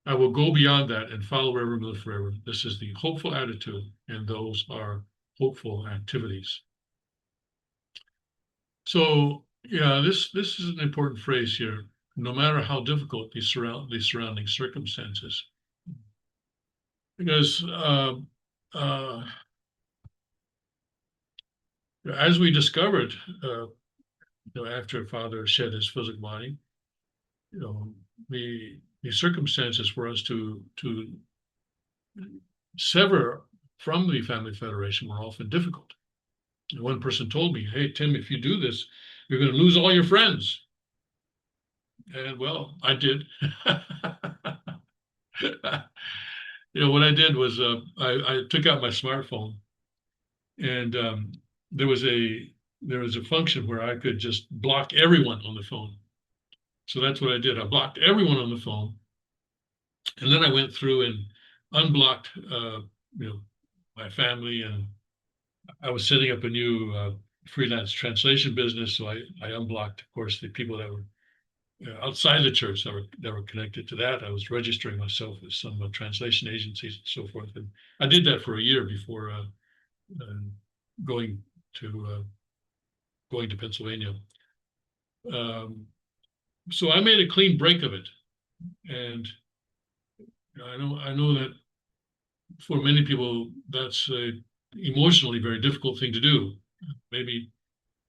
I will go beyond that and follow Reverend Moon forever. This is the hopeful attitude, and those are hopeful activities. So, yeah, this is an important phrase here. No matter how difficult the surrounding circumstances, because as we discovered, after Father shed his physical body, the circumstances for us to sever from the Family Federation were often difficult. And one person told me, "Hey, Tim, if you do this, you're going to lose all your friends." And well, I did. What I did was I took out my smartphone, and there was a there was a function where I could just block everyone on the phone. So that's what I did. I blocked everyone on the phone, and then I went through and unblocked, my family, and I was setting up a new freelance translation business. So I unblocked, of course, the people that were outside the church that were connected to that. I was registering myself with some translation agencies and so forth, and I did that for a year before going to going to Pennsylvania. So I made a clean break of it, and I know that for many people that's a emotionally very difficult thing to do. Maybe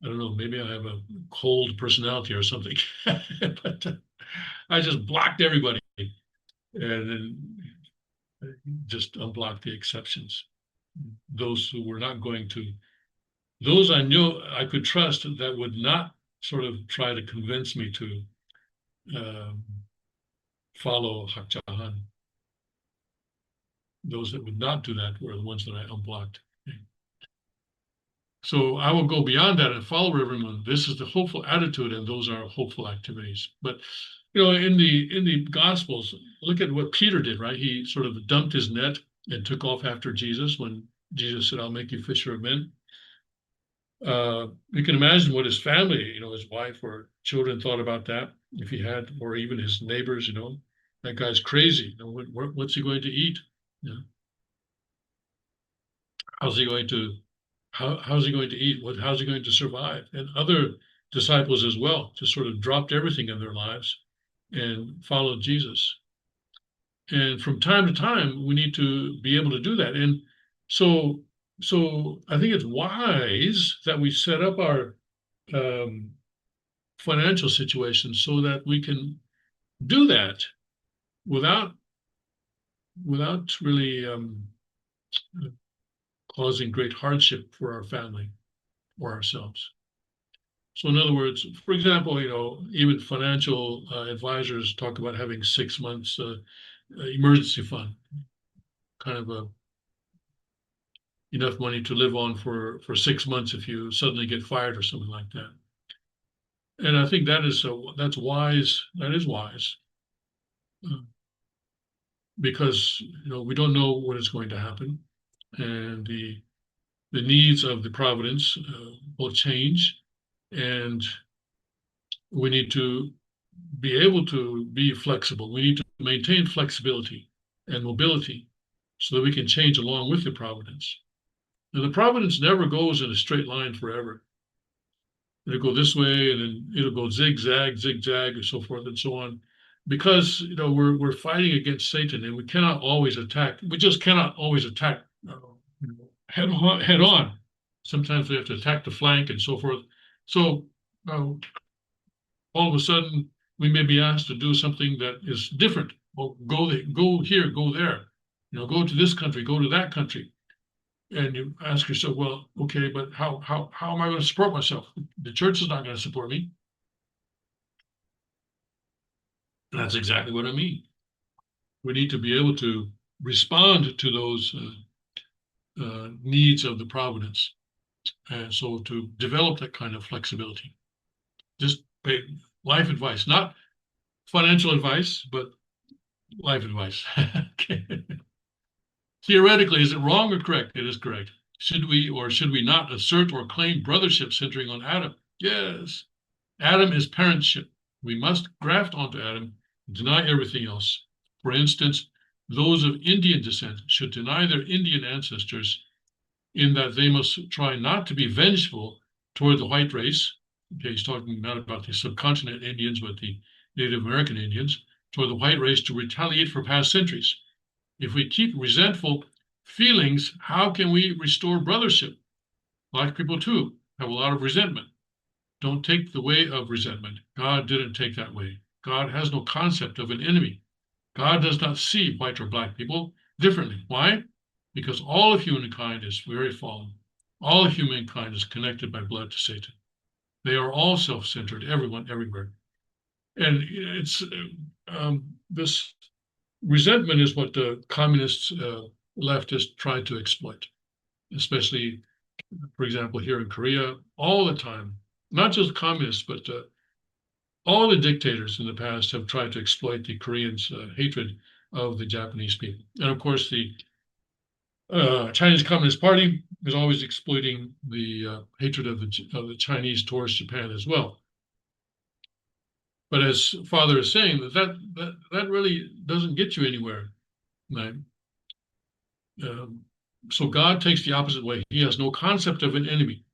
I don't know. Maybe I have a cold personality or something, but I just blocked everybody and then just unblocked the exceptions. Those who were not going to, those I knew I could trust that would not sort of try to convince me to follow Hak Ja Han. Those that would not do that were the ones that I unblocked. So I will go beyond that and follow everyone. This is the hopeful attitude, and those are hopeful activities. But in the Gospels, look at what Peter did, right? He sort of dumped his net and took off after Jesus when Jesus said, "I'll make you fisher of men." You can imagine what his family, his wife or children thought about that, if he had, or even his neighbors, that guy's crazy. What's he going to eat? How's he going to how's he going to eat? How's he going to survive? And other disciples as well just sort of dropped everything in their lives and followed Jesus. And from time to time, we need to be able to do that. And so I think it's wise that we set up our financial situation so that we can do that without really causing great hardship for our family or ourselves. So in other words, for example, even financial advisors talk about having 6 months emergency fund, kind of enough money to live on for 6 months if you suddenly get fired or something like that. And I think that's wise. That is wise, because we don't know what is going to happen, and the needs of the providence will change, and we need to be able to be flexible. We need to maintain flexibility and mobility so that we can change along with the providence. Now, the providence never goes in a straight line forever. It'll go this way, and then it'll go zigzag, and so forth and so on, because we're fighting against Satan, and we cannot always attack. We just cannot always attack head on. Sometimes we have to attack the flank and so forth. So all of a sudden, we may be asked to do something that is different. Well, go here, go there. Go to this country, go to that country. And you ask yourself, well, okay, but how am I going to support myself? The church is not going to support me. That's exactly what I mean. We need to be able to respond to those needs of the providence. And so to develop that kind of flexibility. Just life advice, not financial advice, but life advice. Okay. Theoretically, is it wrong or correct? It is correct. Should we or should we not assert or claim brothership centering on Adam? Yes. Adam is parentship. We must graft onto Adam, deny everything else. For instance, those of Indian descent should deny their Indian ancestors in that they must try not to be vengeful toward the white race. Okay, he's talking not about the subcontinent Indians, but the Native American Indians, toward the white race to retaliate for past centuries. If we keep resentful feelings, how can we restore brothership? Black people, too, have a lot of resentment. Don't take the way of resentment. God didn't take that way. God has no concept of an enemy. God does not see white or black people differently. Why? because all of humankind is very fallen. All of humankind is connected by blood to Satan. They are all self-centered, everyone, everywhere. And it's this resentment is what the communists, leftists try to exploit, especially, for example, here in Korea, all the time. Not just communists, but all the dictators in the past have tried to exploit the Koreans' hatred of the Japanese people. And of course, the Chinese Communist Party is always exploiting the hatred of the Chinese towards Japan as well. But as Father is saying, that really doesn't get you anywhere. Right? So God takes the opposite way. He has no concept of an enemy.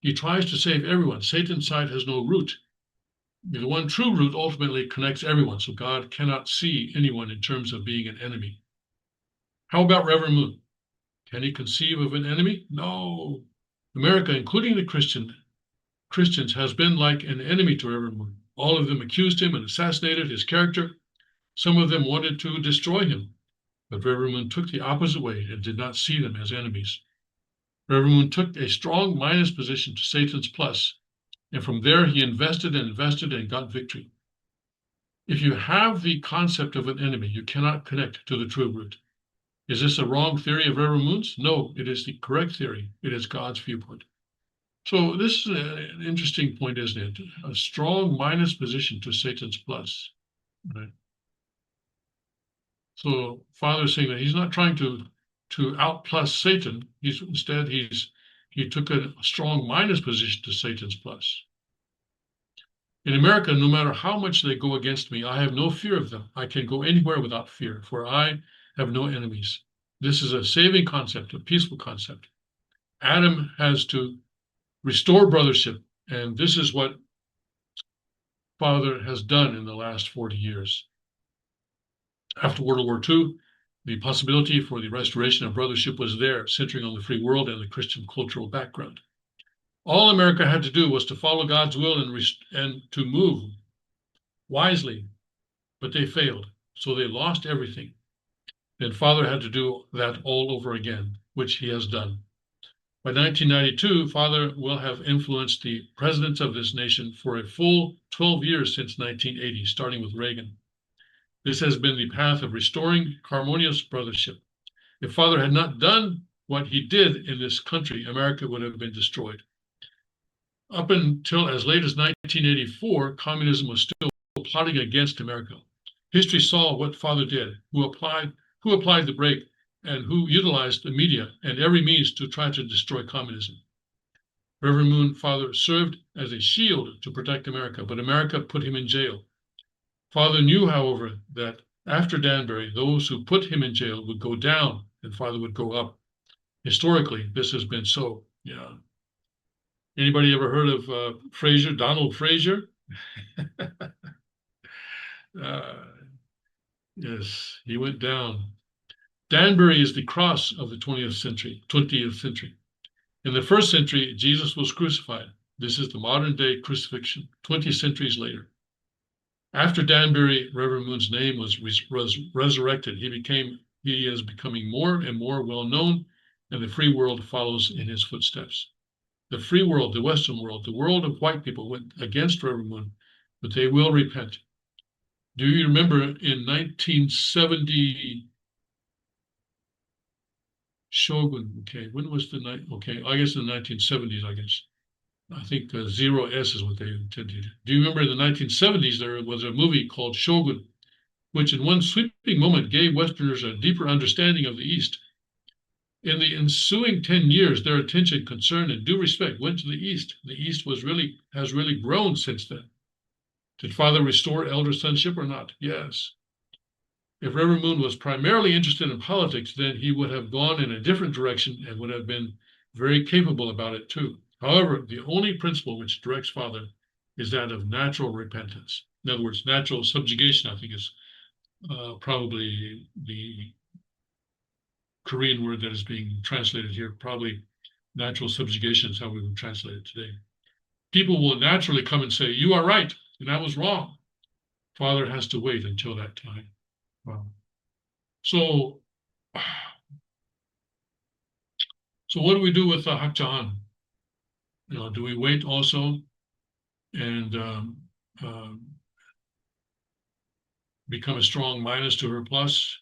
He tries to save everyone. Satan's side has no root. The one true root ultimately connects everyone. So God cannot see anyone in terms of being an enemy. How about Reverend Moon? Can he conceive of an enemy? No. America, including the Christians, has been like an enemy to Reverend Moon. All of them accused him and assassinated his character. Some of them wanted to destroy him. But Reverend Moon took the opposite way and did not see them as enemies. Reverend Moon took a strong minus position to Satan's plus, and from there he invested and got victory. If you have the concept of an enemy, you cannot connect to the true root. Is this a wrong theory of Reverend Moon's? No, it is the correct theory. It is God's viewpoint. So this is an interesting point, isn't it? A strong minus position to Satan's plus. Right? So Father is saying that he's not trying to outplus Satan. Instead he took a strong minus position to Satan's plus. In America, no matter how much they go against me, I have no fear of them. I can go anywhere without fear, for I have no enemies. This is a saving concept, a peaceful concept. Adam has to restore brothership, and this is what Father has done in the last 40 years. After World War II, the possibility for the restoration of brothership was there, centering on the free world and the Christian cultural background. All America had to do was to follow God's will and to move wisely, but they failed. So they lost everything. Then Father had to do that all over again, which he has done. By 1992, Father will have influenced the presidents of this nation for a full 12 years since 1980, starting with Reagan. This has been the path of restoring harmonious brothership. If Father had not done what he did in this country, America would have been destroyed. Up until as late as 1984, communism was still plotting against America. History saw what Father did, who applied the brake, and who utilized the media and every means to try to destroy communism. Reverend Moon, Father, served as a shield to protect America, but America put him in jail. Father knew, however, that after Danbury, those who put him in jail would go down and Father would go up. Historically, this has been so. Yeah. Anybody ever heard of Fraser, Donald Fraser? Yes, he went down. Danbury is the cross of the 20th century. In the first century, Jesus was crucified. This is the modern day crucifixion, 20 centuries later. After Danbury, Reverend Moon's name was resurrected. He is becoming more and more well known, and the free world follows in his footsteps. The free world, the Western world, the world of white people went against Reverend Moon, but they will repent. Do you remember in 1970, Shogun, okay, when was the night? Okay, I guess in the 1970s, I guess. I think Zero S is what they intended. Do you remember in the 1970s, there was a movie called Shogun, which in one sweeping moment gave Westerners a deeper understanding of the East. In the ensuing 10 years, their attention, concern, and due respect went to the East. The East has really grown since then. Did Father restore elder sonship or not? Yes. If Reverend Moon was primarily interested in politics, then he would have gone in a different direction and would have been very capable about it too. However, the only principle which directs Father is that of natural repentance. In other words, natural subjugation, I think, is probably the Korean word that is being translated here. Probably natural subjugation is how we would translate it today. People will naturally come and say, "You are right, and I was wrong." Father has to wait until that time. Wow. So So what do we do with the Hak Jahan? Do we wait also and become a strong minus to her plus,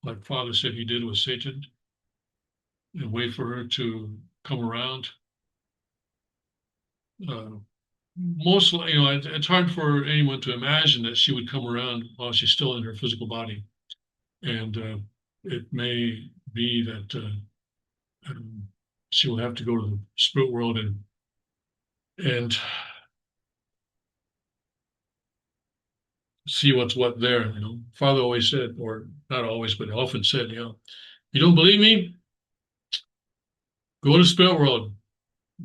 like Father said he did with Satan, and wait for her to come around? Most, it's hard for anyone to imagine that she would come around while she's still in her physical body, and it may be that she will have to go to the spirit world and see what's what there. Father always said, or not always, but often said, you don't believe me? Go to spirit world.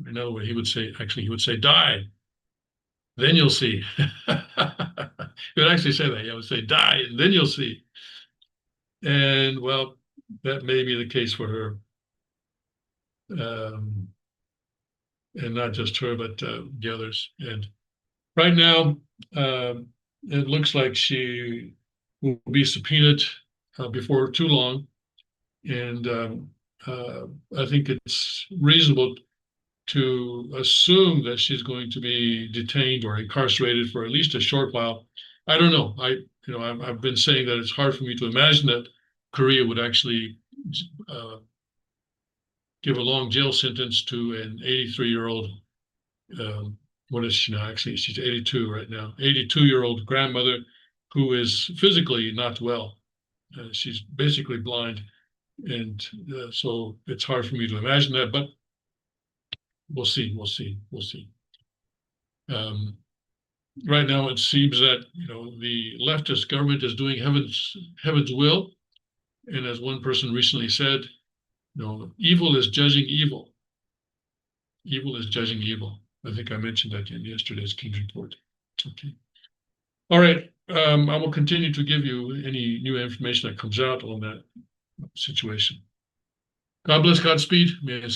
In other words, he would say, die. Then you'll see. He would actually say that. He would say, die, and then you'll see. And well, that may be the case for her. And not just her, but the others. And right now, it looks like she will be subpoenaed before too long. And I think it's reasonable to assume that she's going to be detained or incarcerated for at least a short while. I don't know. I've been saying that it's hard for me to imagine that Korea would actually give a long jail sentence to an 83-year-old. What is she now? Actually, she's 82 right now. 82-year-old grandmother who is physically not well. She's basically blind, and so it's hard for me to imagine that. But we'll see. Right now, it seems that the leftist government is doing heaven's will, and as one person recently said, evil is judging evil. Evil is judging evil. I think I mentioned that in yesterday's King's Report. Okay. All right. I will continue to give you any new information that comes out on that situation. God bless, Godspeed. May His